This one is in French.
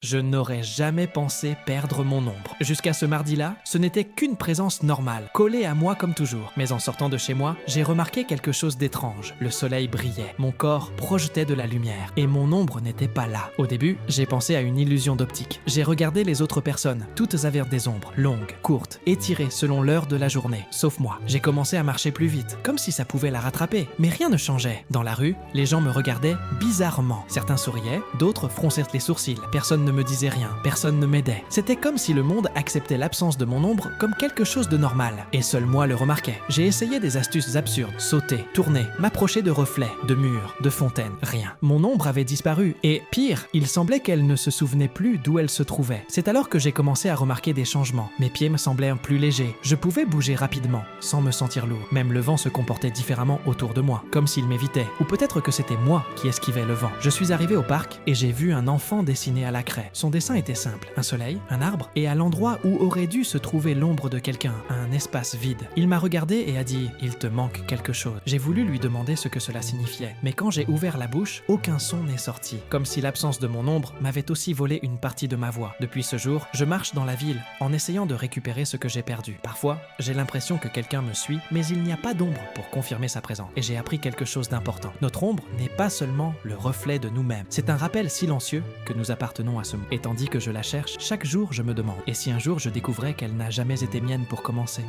Je n'aurais jamais pensé perdre mon ombre. Jusqu'à ce mardi-là, ce n'était qu'une présence normale, collée à moi comme toujours. Mais en sortant de chez moi, j'ai remarqué quelque chose d'étrange. Le soleil brillait, mon corps projetait de la lumière, et mon ombre n'était pas là. Au début, j'ai pensé à une illusion d'optique. J'ai regardé les autres personnes, toutes avaient des ombres, longues, courtes, étirées selon l'heure de la journée, sauf moi. J'ai commencé à marcher plus vite, comme si ça pouvait la rattraper, mais rien ne changeait. Dans la rue, les gens me regardaient bizarrement. Certains souriaient, d'autres fronçaient les sourcils. Personne ne me disait rien, personne ne m'aidait. C'était comme si le monde acceptait l'absence de mon ombre comme quelque chose de normal. Et seul moi le remarquais. J'ai essayé des astuces absurdes, sauter, tourner, m'approcher de reflets, de murs, de fontaines, rien. Mon ombre avait disparu, et pire, il semblait qu'elle ne se souvenait plus d'où elle se trouvait. C'est alors que j'ai commencé à remarquer des changements. Mes pieds me semblaient plus légers. Je pouvais bouger rapidement, sans me sentir lourd. Même le vent se comportait différemment autour de moi, comme s'il m'évitait. Ou peut-être que c'était moi qui esquivais le vent. Je suis arrivé au parc et j'ai vu un enfant dessiné à la craie. Son dessin était simple, un soleil, un arbre, et à l'endroit où aurait dû se trouver l'ombre de quelqu'un, un espace vide. Il m'a regardé et a dit « Il te manque quelque chose ». J'ai voulu lui demander ce que cela signifiait, mais quand j'ai ouvert la bouche, aucun son n'est sorti, comme si l'absence de mon ombre m'avait aussi volé une partie de ma voix. Depuis ce jour, je marche dans la ville en essayant de récupérer ce que j'ai perdu. Parfois, j'ai l'impression que quelqu'un me suit, mais il n'y a pas d'ombre pour confirmer sa présence. Et j'ai appris quelque chose d'important. Notre ombre n'est pas seulement le reflet de nous-mêmes, c'est un rappel silencieux que nous appartenons à ce monde. Et tandis que je la cherche, chaque jour je me demande, et si un jour je découvrais qu'elle n'a jamais été mienne pour commencer?